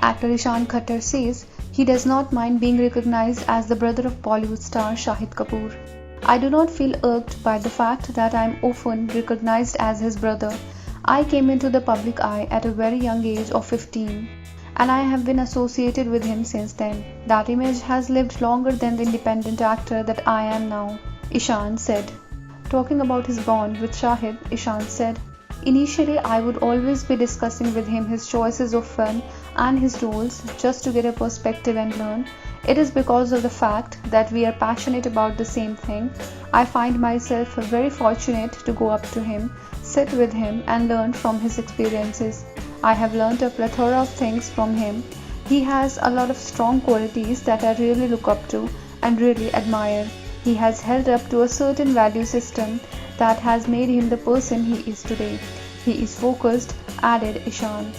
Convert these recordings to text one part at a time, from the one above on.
Actor Ishan Khattar says he does not mind being recognized as the brother of Bollywood star Shahid Kapoor. I do not feel irked by the fact that I am often recognized as his brother. I came into the public eye at a very young age of 15, and I have been associated with him since then. That image has lived longer than the independent actor that I am now, Ishan said. Talking about his bond with Shahid, Ishan said, "Initially, I would always be discussing with him his choices of film and his roles just to get a perspective and learn. It is because of the fact that we are passionate about the same thing. I find myself very fortunate to go up to him, sit with him, and learn from his experiences. I have learned a plethora of things from him. He has a lot of strong qualities that I really look up to and really admire. He has held up to a certain value system that has made him the person he is today. He is focused," added Ishan.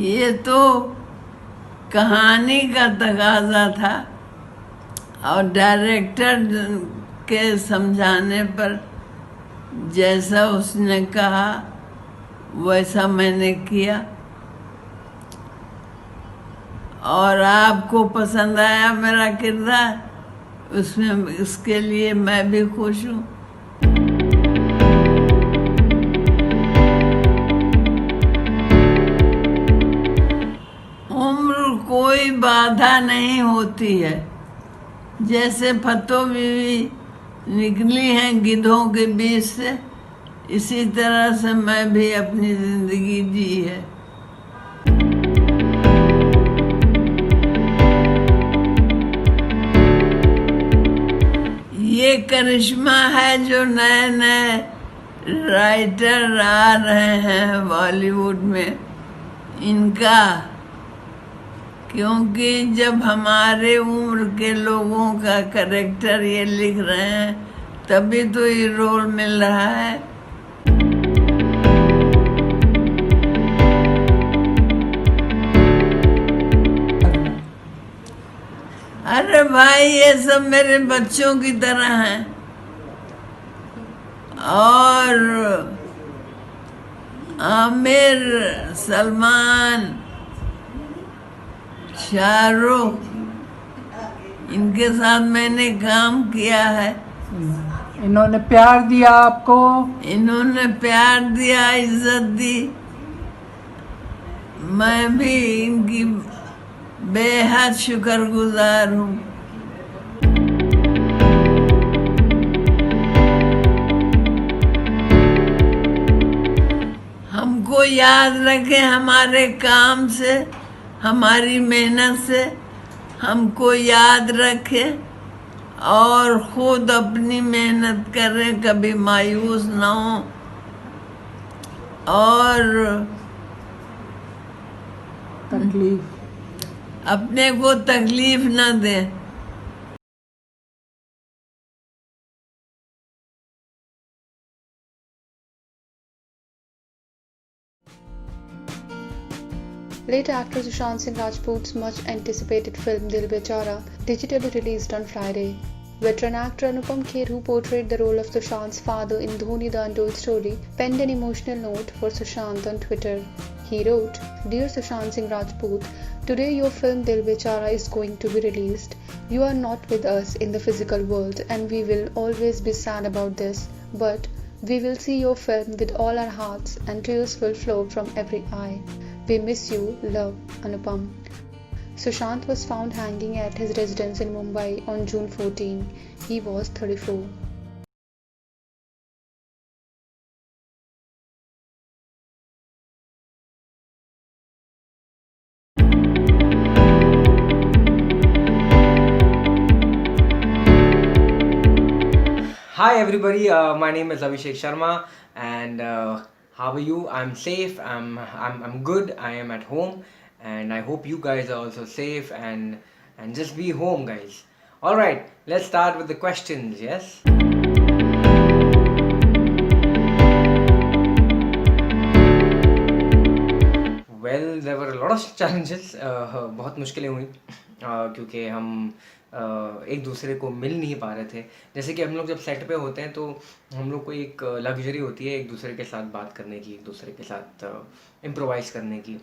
ये तो कहानी का तकाजा था और director के समझाने पर जैसा उसने कहा वैसा मैंने किया और आपको पसंद आया मेरा किरदार, उसमें इसके लिए मैं भी खुश हूँ। कोई बाधा नहीं होती है। जैसे फतो बीवी निकली हैं गिद्धों के बीच से, इसी तरह से मैं भी अपनी जिंदगी जी है। ये करिश्मा है जो नए नए राइटर आ रहे हैं बॉलीवुड में, इनका। क्योंकि जब हमारे उम्र के लोगों का कैरेक्टर ये लिख रहे हैं तभी तो ये रोल मिल रहा है। अरे भाई ये सब मेरे बच्चों की तरह हैं और आमिर, सलमान, शाहरुख, इनके साथ मैंने काम किया है। इन्होंने प्यार दिया आपको, इन्होंने प्यार दिया, इज्जत दी। मैं भी इनकी बेहद शुक्रगुजार हूँ। हमको याद रखें हमारे काम से, हमारी मेहनत से, हमको याद रखें और खुद अपनी मेहनत करें, कभी मायूस ना हो और अपने को तकलीफ ना दें। Later, actor Sushant Singh Rajput's much-anticipated film Dil Bechara digitally released on Friday. Veteran actor Anupam Kher, who portrayed the role of Sushant's father in Dhoni the Untold Story, penned an emotional note for Sushant on Twitter. He wrote, "Dear Sushant Singh Rajput, today your film Dil Bechara is going to be released. You are not with us in the physical world and we will always be sad about this, but we will see your film with all our hearts and tears will flow from every eye. We miss you, love, Anupam." Sushant was found hanging at his residence in Mumbai on June 14. He was 34. Hi everybody, my name is Abhishek Sharma and how are you? I'm safe, I'm good, I am at home and I hope you guys are also safe and just be home guys. Alright, let's start with the questions, yes? Well there were a lot of challenges, बहुत मुश्किलें हुई क्योंकि हम एक दूसरे को मिल नहीं पा रहे थे। जैसे कि हम लोग जब सेट पे होते हैं तो हम लोग को एक लग्जरी होती है एक दूसरे के साथ बात करने की, एक दूसरे के साथ इम्प्रोवाइज़ करने की।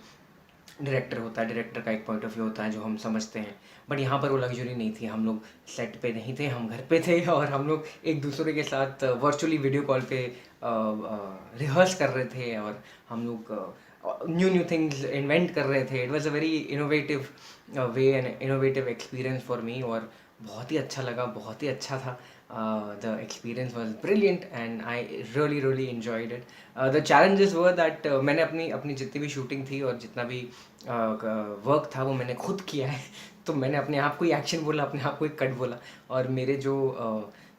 डायरेक्टर होता है, डायरेक्टर का एक पॉइंट ऑफ व्यू होता है जो हम समझते हैं, बट यहाँ पर वो लग्जरी नहीं थी। हम लोग सेट पे नहीं थे, हम घर पे थे और हम लोग एक दूसरे के साथ वर्चुअली वीडियो कॉल पे रिहर्स कर रहे थे और हम लोग न्यू थिंग्स इन्वेंट कर रहे थे। It was a very innovative way and innovative experience for me, और बहुत ही अच्छा लगा, बहुत ही अच्छा था। The experience was brilliant and I really enjoyed it. The challenges were that मैंने अपनी अपनी जितनी भी शूटिंग थी और जितना भी वर्क था वो मैंने खुद किया है। तो मैंने अपने आप को ही एक्शन बोला, अपने आप को ही कट बोला, और मेरे जो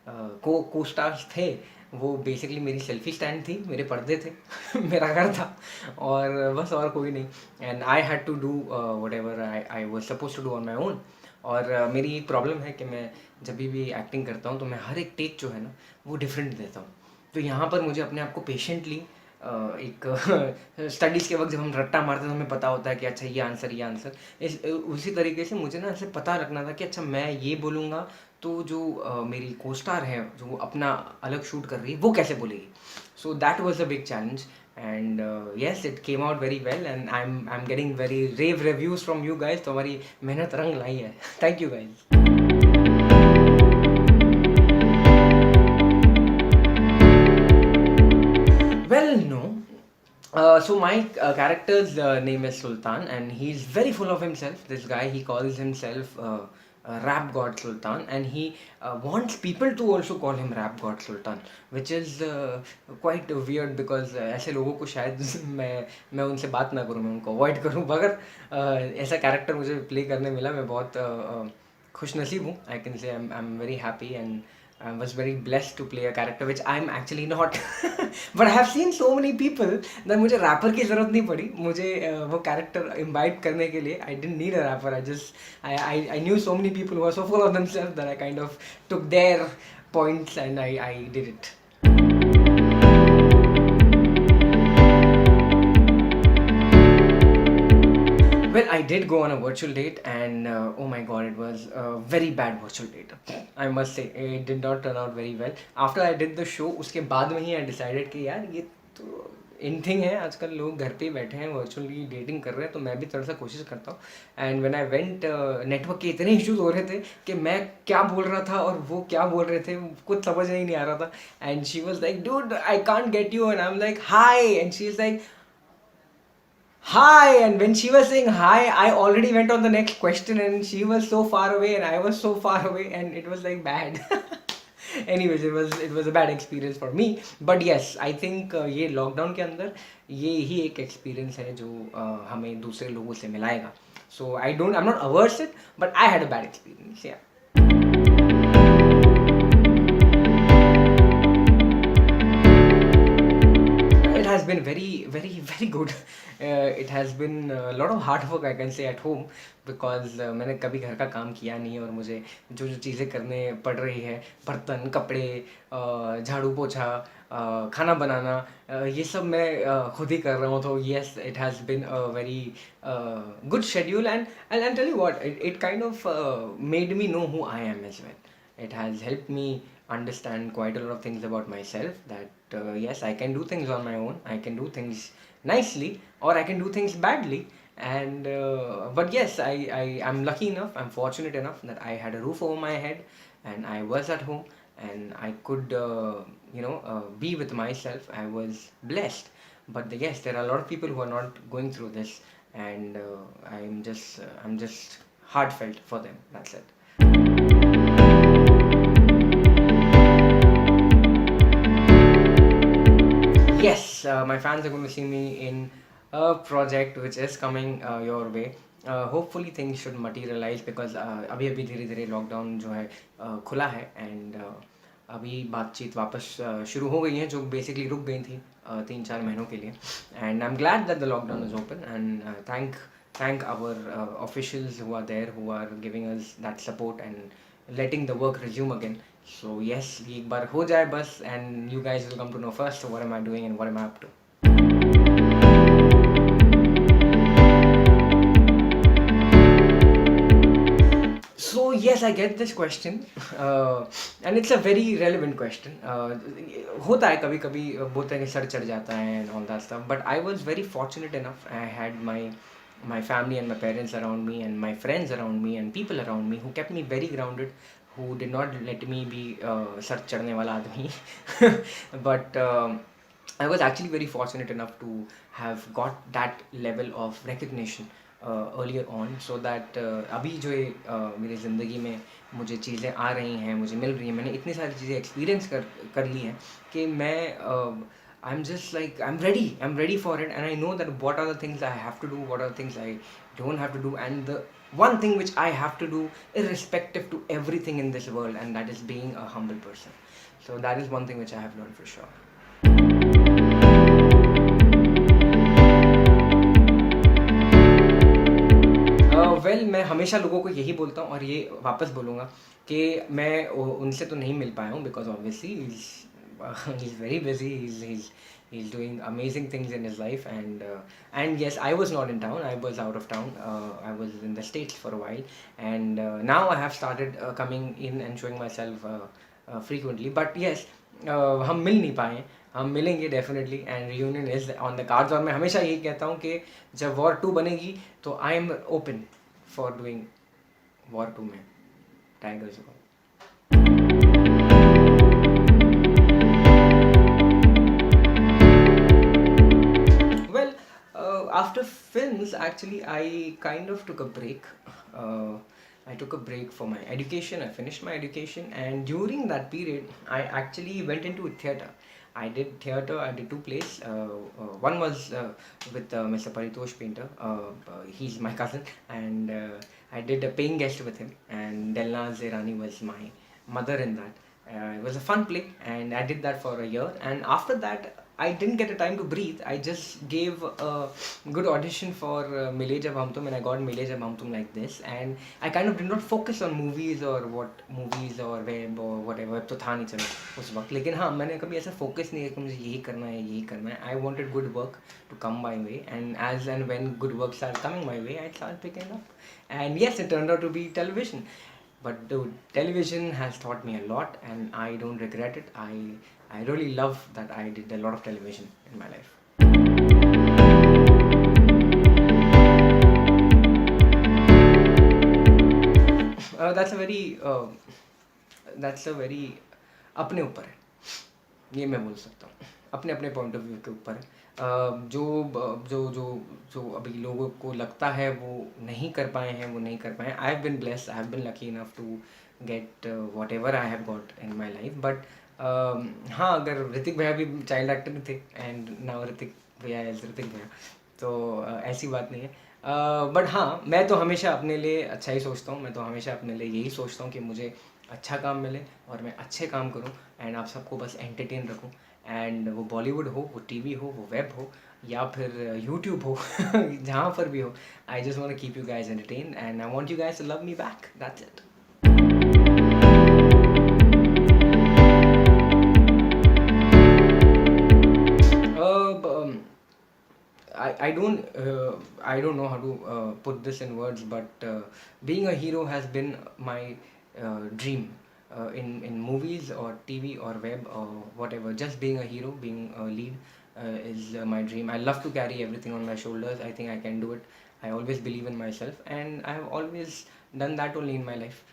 को स्टार्स थे वो बेसिकली मेरी सेल्फी स्टैंड थी, मेरे पर्दे थे मेरा घर था, और बस और कोई नहीं। And I had to do whatever I was suppose to do on my own. और मेरी एक प्रॉब्लम है कि मैं जब भी एक्टिंग करता हूँ तो मैं हर एक टेक जो है ना वो डिफरेंट देता हूँ। तो यहाँ पर मुझे अपने आप को पेशेंटली एक स्टडीज़ के वक्त जब हम रट्टा मारते हैं तो हमें पता होता है कि अच्छा ये आंसर इस उसी तरीके से मुझे ना ऐसे पता रखना था कि अच्छा मैं ये बोलूँगा तो जो मेरी को स्टार है जो वो अपना अलग शूट कर रही है वो कैसे बोलेगी। So that was a big challenge and yes it came out very well and I am getting very rave reviews from you guys. तो हमारी मेहनत रंग लाई है। Thank you guys. Well, no. So my character's name is Sultan, and he's very full of himself. This guy, he calls himself Rap God Sultan, and he wants people to also call him Rap God Sultan, which is quite weird because ऐसे लोगों को शायद मैं उनसे बात ना करूँ, मैं उनको अवॉइड करूँ, मगर ऐसा कैरेक्टर मुझे प्ले करने मिला। मैं बहुत खुश नसीब हूँ। I can say I'm very happy and I was very blessed to play a character which I'm actually not. But I have seen so many people that मुझे रैपर की ज़रूरत नहीं पड़ी मुझे वो कैरेक्टर इम्बाइब करने के लिए। I didn't need a rapper. I knew so many people who are so full of themselves that I kind of took their points and I did it. Well, I did go on a virtual date and oh my god, it was a very bad virtual date. I must say, it did not turn out very well. After I did the show, उसके बाद में ही I decided कि यार ये तो in thing है, आजकल लोग घर पे ही बैठे हैं, वर्चुअली डेटिंग कर रहे हैं, तो मैं भी थोड़ा सा कोशिश करता हूँ। And when I went, network के इतने इश्यूज हो रहे थे कि मैं क्या बोल रहा था और वो क्या बोल रहे थे कुछ समझ ही नहीं आ रहा था। And she was like, dude I can't get you, and I am like high, and she is like hi, and when she was saying hi I already went on the next question and she was so far away and I was so far away and it was like bad. Anyways, it was a bad experience for me, but yes I think ये lockdown के अंदर ये ही एक experience है जो हमें दूसरे लोगों से मिलाएगा। So I'm not averse it, but I had a bad experience. Yeah. It has been very good. It has been a lot of hard work I can say at home because मैंने कभी घर का काम किया नहीं और मुझे जो चीज़ें करने पड़ रही है, बर्तन, कपड़े, झाड़ू पोछा, खाना बनाना, ये सब मैं खुद ही कर रहा हूँ। तो yes, it has been a very good schedule and I'll tell you what, it kind of made me know who I am as well. It has helped me understand quite a lot of things about myself that yes, I can do things on my own, I can do things nicely or I can do things badly, and but yes, I'm lucky enough, I'm fortunate enough that I had a roof over my head and I was at home and I could be with myself. I was blessed, but yes, there are a lot of people who are not going through this, and I'm just heartfelt for them. That's it. Yes, my fans are going to see me in a project which is coming your way. Hopefully things should materialize because अभी धीरे धीरे lockdown जो है खुला है and अभी बातचीत वापस शुरू हो गई है जो बेसिकली रुक गई थी 3-4 महीनों के लिए, and I'm glad that the lockdown is open and thank our officials who are there, who are giving us that support and letting the work resume again. So yes, ये एक बार हो जाए बस and you guys will come to know first what am I doing and what am I up to. yes, I get this question, and it's a very relevant question. होता है कभी कभी बोलते हैं कि सर चढ़ जाता है and all that stuff. But I was very fortunate enough. I had my family and my parents around me and my friends around me and people around me who kept me very grounded, who did not let me be sir चढ़ने वाला आदमी. But I was actually very fortunate enough to have got that level of recognition earlier on, so that अभी जो है मेरी ज़िंदगी में मुझे चीज़ें आ रही हैं, मुझे मिल रही हैं, मैंने इतनी सारी चीज़ें एक्सपीरियंस कर ली हैं कि मैं I'm just like I'm ready for it, and I know that what are the things I have to do, what are the things I don't have to do, and the one thing which I have to do irrespective to everything in this world, and that is being a humble person. So that is one thing which I have learned for sure. Well मैं हमेशा लोगों को यही बोलता हूँ और ये वापस बोलूँगा कि मैं उनसे तो नहीं मिल पाया हूँ, because obviously he's very busy, he's doing amazing things in his life, and yes, I was not in town, I was out of town, I was in the States for a while, and now I have started coming in and showing myself frequently, but yes, हम मिल नहीं पाए, हम मिलेंगे definitely, and reunion is on the cards. और मैं हमेशा यही कहता हूँ कि जब वॉर 2 बनेगी तो I am open for doing war 2 में tiger ज़िबा. Well, after films, actually, I kind of took a break. I took a break for my education. I finished my education, and during that period, I actually went into theatre. I did theatre. I did 2 plays. One was with Mr. Paritosh Painter. He's my cousin, and I did a paying guest with him. And Delnaz Irani was my mother in that. It was a fun play, and I did that for a year. And after that, I didn't get a time to breathe. I just gave a good audition for Mile Jab Hum Tum, and I got Mile Jab Hum Tum like this. And I kind of did not focus on movies or web or whatever. Web तो था नहीं चलो उस वक्त, लेकिन हाँ मैंने कभी ऐसा focus नहीं किया कि मुझे यही करना है. I wanted good work to come my way, and as and when good work started coming my way, I started picking up. And yes, it turned out to be television. But dude, television has taught me a lot, and I don't regret it. I really love that I did a lot of television in my life. That's a very अपने ऊपर है, ये मैं बोल सकता हूँ. अपने point of view के ऊपर है. जो अभी लोगों को लगता है वो नहीं कर पाए हैं, वो नहीं कर पाए हैं. I have been blessed, I have been lucky enough to get whatever I have got in my life. But हाँ, अगर ऋतिक भैया भी चाइल्ड एक्टर थे, एंड नाउ ऋतिक भैया इज ऋतिक भैया, तो ऐसी बात नहीं है. बट हाँ, मैं तो हमेशा अपने लिए अच्छा ही सोचता हूँ. मैं तो हमेशा अपने लिए यही सोचता हूँ कि मुझे अच्छा काम मिले और मैं अच्छे काम करूँ, एंड आप सबको बस एंटरटेन रखूँ. एंड वो बॉलीवुड हो, वो टीवी हो, वो वेब हो, या फिर यूट्यूब हो, जहाँ पर भी हो. I just want to keep you guys entertain, and I want you guys to love me back. That's it. I don't know how to put this in words, but being a hero has been my dream in movies or TV or web or whatever. Just being a hero, being a lead is my dream. I love to carry everything on my shoulders. I think I can do it. I always believe in myself, and I have always done that only in my life.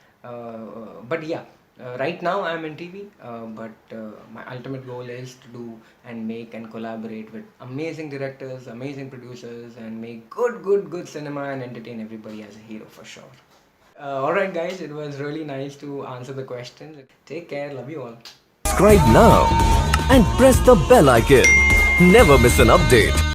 But yeah. Right now I'm in TV, but my ultimate goal is to do and make and collaborate with amazing directors, amazing producers, and make good cinema and entertain everybody as a hero for sure. Alright guys, it was really nice to answer the question. Take care, love you all. Subscribe now and press the bell icon. Never miss an update.